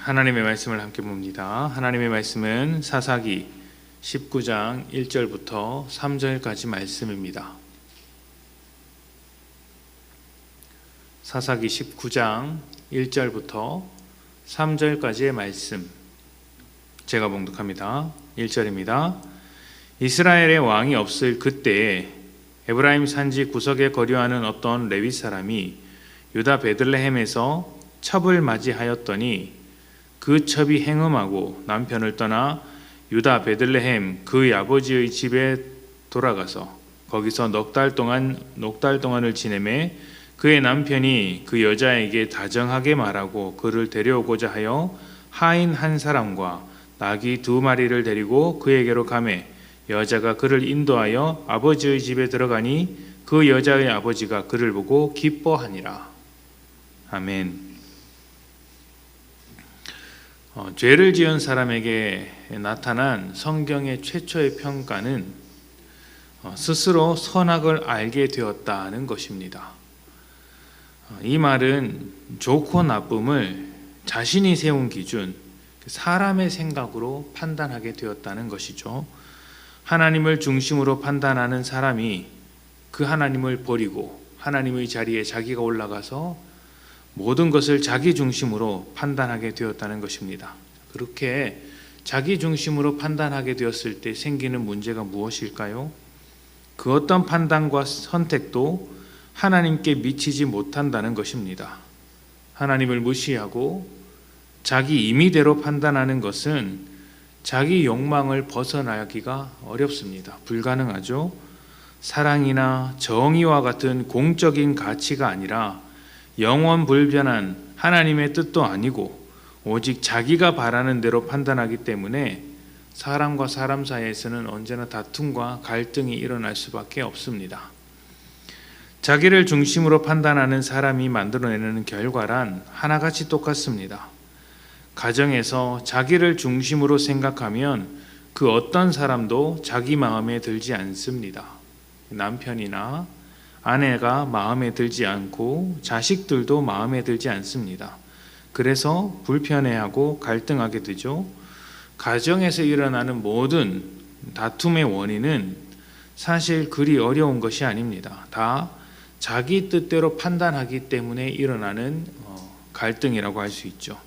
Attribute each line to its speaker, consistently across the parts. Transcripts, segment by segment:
Speaker 1: 하나님의 말씀을 함께 봅니다. 하나님의 말씀은 사사기 19장 1절부터 3절까지 말씀입니다. 사사기 19장 1절부터 3절까지의 말씀, 제가 봉독합니다. 1절입니다. 이스라엘의 왕이 없을 그때에 에브라임 산지 구석에 거류하는 어떤 레위 사람이 유다 베들레헴에서 첩을 맞이하였더니 그 첩이 행음하고 남편을 떠나 유다 베들레헴 그의 아버지의 집에 돌아가서 거기서 넉 달 동안을 지내매 그의 남편이 그 여자에게 다정하게 말하고 그를 데려오고자 하여 하인 한 사람과 나귀 2마리를 데리고 그에게로 가매 여자가 그를 인도하여 아버지의 집에 들어가니 그 여자의 아버지가 그를 보고 기뻐하니라. 아멘. 죄를 지은 사람에게 나타난 성경의 최초의 평가는 스스로 선악을 알게 되었다는 것입니다. 이 말은 좋고 나쁨을 자신이 세운 기준, 사람의 생각으로 판단하게 되었다는 것이죠. 하나님을 중심으로 판단하는 사람이 그 하나님을 버리고 하나님의 자리에 자기가 올라가서 모든 것을 자기 중심으로 판단하게 되었다는 것입니다. 그렇게 자기 중심으로 판단하게 되었을 때 생기는 문제가 무엇일까요? 그 어떤 판단과 선택도 하나님께 미치지 못한다는 것입니다. 하나님을 무시하고 자기 임의대로 판단하는 것은 자기 욕망을 벗어나기가 어렵습니다. 불가능하죠. 사랑이나 정의와 같은 공적인 가치가 아니라 영원 불변한 하나님의 뜻도 아니고 오직 자기가 바라는 대로 판단하기 때문에 사람과 사람 사이에서는 언제나 다툼과 갈등이 일어날 수밖에 없습니다. 자기를 중심으로 판단하는 사람이 만들어내는 결과란 하나같이 똑같습니다. 가정에서 자기를 중심으로 생각하면 그 어떤 사람도 자기 마음에 들지 않습니다. 남편이나 아내가 마음에 들지 않고 자식들도 마음에 들지 않습니다. 그래서 불편해하고 갈등하게 되죠. 가정에서 일어나는 모든 다툼의 원인은 사실 그리 어려운 것이 아닙니다. 다 자기 뜻대로 판단하기 때문에 일어나는 갈등이라고 할 수 있죠.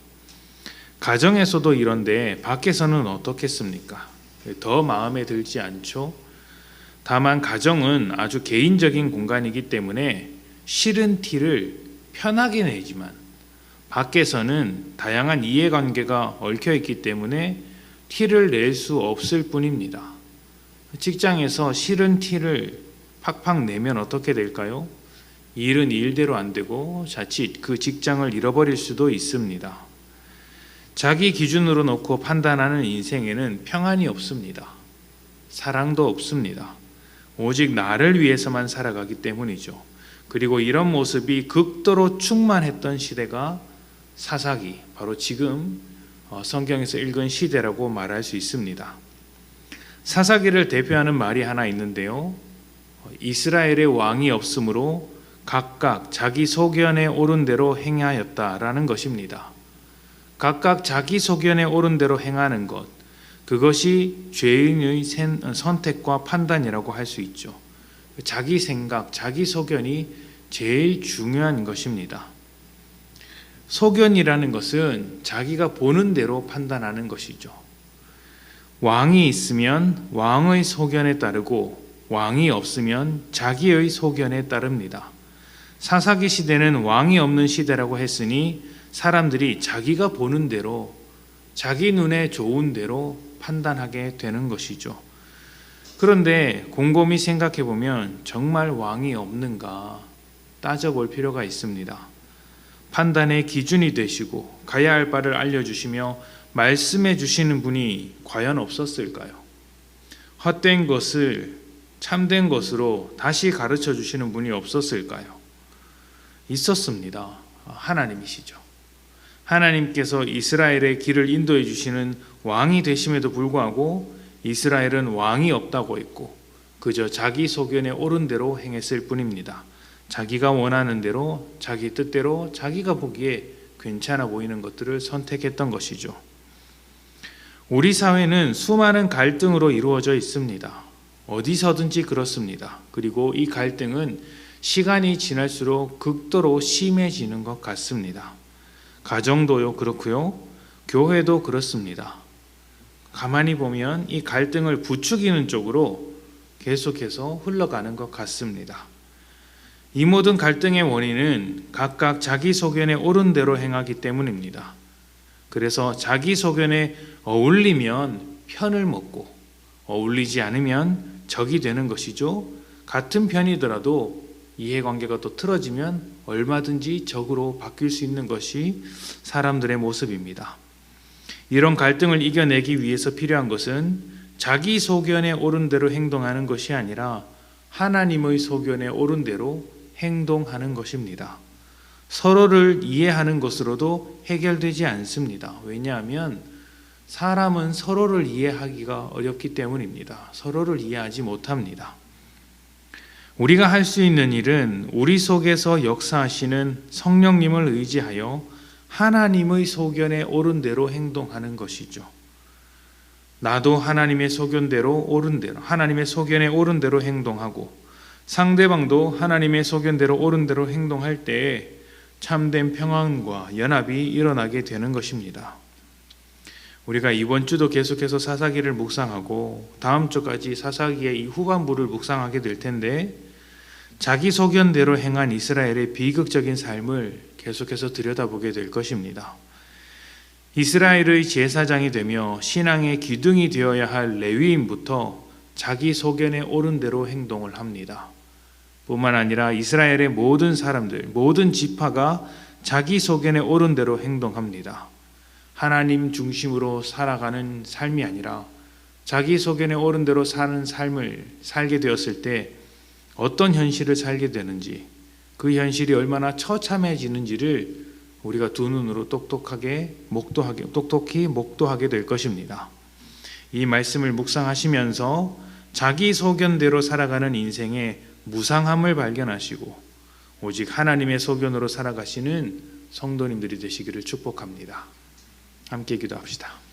Speaker 1: 가정에서도 이런데 밖에서는 어떻겠습니까? 더 마음에 들지 않죠. 다만 가정은 아주 개인적인 공간이기 때문에 싫은 티를 편하게 내지만 밖에서는 다양한 이해관계가 얽혀있기 때문에 티를 낼 수 없을 뿐입니다. 직장에서 싫은 티를 팍팍 내면 어떻게 될까요? 일은 일대로 안 되고 자칫 그 직장을 잃어버릴 수도 있습니다. 자기 기준으로 놓고 판단하는 인생에는 평안이 없습니다. 사랑도 없습니다. 오직 나를 위해서만 살아가기 때문이죠. 그리고 이런 모습이 극도로 충만했던 시대가 사사기, 바로 지금 성경에서 읽은 시대라고 말할 수 있습니다. 사사기를 대표하는 말이 하나 있는데요. 이스라엘의 왕이 없으므로 각각 자기 소견에 옳은 대로 행하였다라는 것입니다. 각각 자기 소견에 옳은 대로 행하는 것, 그것이 죄인의 선택과 판단이라고 할 수 있죠. 자기 생각, 자기 소견이 제일 중요한 것입니다. 소견이라는 것은 자기가 보는 대로 판단하는 것이죠. 왕이 있으면 왕의 소견에 따르고 왕이 없으면 자기의 소견에 따릅니다. 사사기 시대는 왕이 없는 시대라고 했으니 사람들이 자기가 보는 대로 자기 눈에 좋은 대로 판단하게 되는 것이죠. 그런데 곰곰이 생각해 보면 정말 왕이 없는가 따져볼 필요가 있습니다. 판단의 기준이 되시고 가야 할 바를 알려주시며 말씀해 주시는 분이 과연 없었을까요? 헛된 것을 참된 것으로 다시 가르쳐 주시는 분이 없었을까요? 있었습니다. 하나님이시죠. 하나님께서 이스라엘의 길을 인도해 주시는 왕이 되심에도 불구하고 이스라엘은 왕이 없다고 했고 그저 자기 소견에 옳은 대로 행했을 뿐입니다. 자기가 원하는 대로 자기 뜻대로 자기가 보기에 괜찮아 보이는 것들을 선택했던 것이죠. 우리 사회는 수많은 갈등으로 이루어져 있습니다. 어디서든지 그렇습니다. 그리고 이 갈등은 시간이 지날수록 극도로 심해지는 것 같습니다. 가정도요 그렇고요. 교회도 그렇습니다. 가만히 보면 이 갈등을 부추기는 쪽으로 계속해서 흘러가는 것 같습니다. 이 모든 갈등의 원인은 각각 자기 소견에 옳은 대로 행하기 때문입니다. 그래서 자기 소견에 어울리면 편을 먹고 어울리지 않으면 적이 되는 것이죠. 같은 편이더라도 이해관계가 또 틀어지면 얼마든지 적으로 바뀔 수 있는 것이 사람들의 모습입니다. 이런 갈등을 이겨내기 위해서 필요한 것은 자기 소견에 옳은 대로 행동하는 것이 아니라 하나님의 소견에 옳은 대로 행동하는 것입니다. 서로를 이해하는 것으로도 해결되지 않습니다. 왜냐하면 사람은 서로를 이해하기가 어렵기 때문입니다. 서로를 이해하지 못합니다. 우리가 할 수 있는 일은 우리 속에서 역사하시는 성령님을 의지하여 하나님의 소견에 옳은 대로 행동하는 것이죠. 나도 하나님의 소견대로 옳은 대로, 하나님의 소견에 옳은 대로 행동하고 상대방도 하나님의 소견대로 옳은 대로 행동할 때에 참된 평안과 연합이 일어나게 되는 것입니다. 우리가 이번 주도 계속해서 사사기를 묵상하고 다음 주까지 사사기의 이 후반부를 묵상하게 될 텐데 자기 소견대로 행한 이스라엘의 비극적인 삶을 계속해서 들여다보게 될 것입니다. 이스라엘의 제사장이 되며 신앙의 기둥이 되어야 할 레위인부터 자기 소견에 옳은 대로 행동을 합니다. 뿐만 아니라 이스라엘의 모든 사람들, 모든 지파가 자기 소견에 옳은 대로 행동합니다. 하나님 중심으로 살아가는 삶이 아니라 자기 소견에 옳은 대로 사는 삶을 살게 되었을 때 어떤 현실을 살게 되는지, 그 현실이 얼마나 처참해지는지를 우리가 두 눈으로 똑똑히 목도하게 될 것입니다. 이 말씀을 묵상하시면서 자기 소견대로 살아가는 인생의 무상함을 발견하시고 오직 하나님의 소견으로 살아가시는 성도님들이 되시기를 축복합니다. 함께 기도합시다.